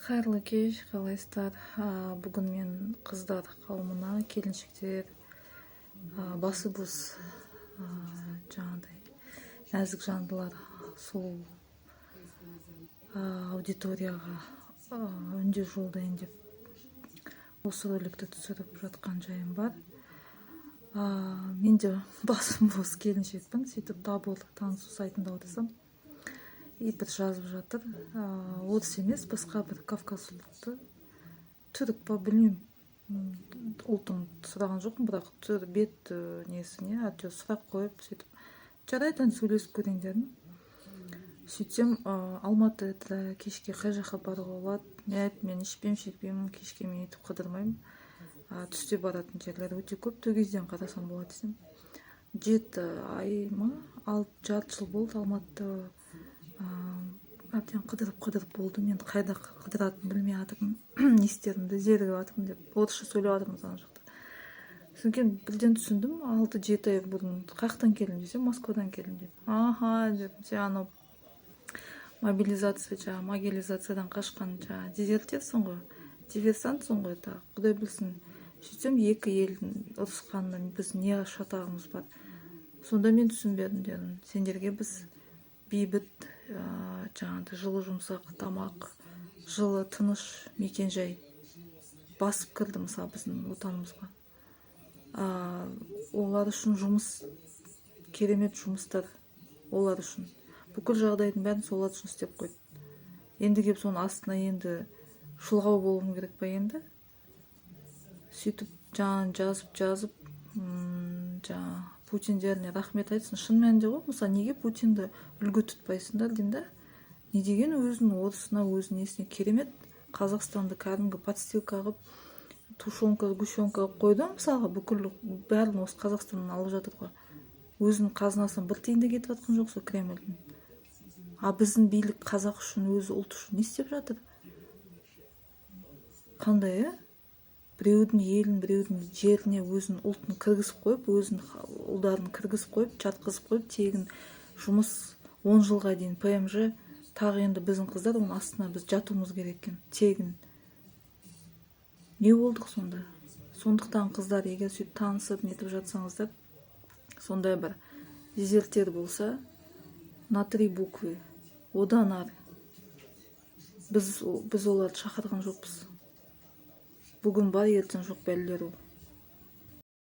Қайырлы кеш, қалайсыздар? Бүгін мен қыздар қауымына, келіншектер, басы бос, жаңағыдай нәзік жандылар, сұлу аудиторияға үндеу жолдайын деп осы роликті түсіріп жатқан жайым бар. Мен де басым бос келіншекпін, сөйтіп дабыл танысу сайтында отырсам, бір жазып жатыр, орыс емес, басқа бір кавказ ұлты, түрік па білмеймін, ұлтын сұраған жоқпын, бірақ түр бет несіне әйтеуір сұрақ қойып, сөйтіп жарайды сөйлесіп көрейін дедім. Сөйтсем, Алматыда кешке қай жаққа баруға болады? Мен ішпеймін, шекпеймін, кешке мен өйтіп қыдырмаймын. Түсте баратын жерлер өте көп, төгезден қарасам болады десем. 7 ай ма, 6 жыл болды Алматыда. Әбден қыдырып болды. Мен қайда қыдыратынын білмей жатырмын, не істерімді зерігіп жатырмын деп, орысша сөйлеп жатырмыз ана жақта. Содан кейін бірден түсіндім, 6-7 ай бұрын қаяқтан келдім десем, Москвадан келдім деп. Деп, сен анау мобилизациядан қашқан дезертирсің ғой, диверсантсың ғой, құдай білсін. Сөйтсем, екі елдің ұрысқанынан біз не шатағымыз бар. Сонда мен түсінбедім дедім, сендерге біз бейбіт, жаңағыдай жылы жұмсақ тамақ, жылы тыныш мекенжай басып кірді мысалы біздің отанымызға. Олар үшін жұмыс, керемет жұмыстар, олар үшін бүкіл жағдайдың бәрін солар үшін істеп қойды. Енді келіп соның астына енді шұлғау болуым керек па енді? Сөйтіп жазып Путиндеріне рахмет айтсын. Шын мәнінде ғой, мысалы, неге Путинді үлгі тұтпайсыңдар деймін да? Не деген өзінің орысына, өзінің несіне керемет Қазақстанды кәдімгі подстилка қылып, тушенка, сгущенка қойды, мысалға, бүкіл бәрін осы Қазақстаннан алып жатыр ғой. Өзінің қазынасын бір тиын да кетіп жатқан жоқ сол Кремльдің. Біздің билік қазақ үшін, өзі ұлт үшін не істеп жатыр? Қандай, біреудің елін, біреудің жеріне өзінің ұлтын кіргізіп қойып, өзінің ұлдарын кіргізіп қойып, жатқызып қойып, тегін жұмыс 10 жылға дейін ПМЖ, тағы енді біздің қыздар оның астына біз жатуымыз керек екен, тегін. Не болдық сонда? Сондықтан қыздар, егер сөйтіп танысып нетіп жатсаңыздар, сондай бір дезертир болса, на 3 буквы, одан ары. Біз оларды шақырған жоқпыз. Бүгін бар, ертең жоқ бәлелер ол.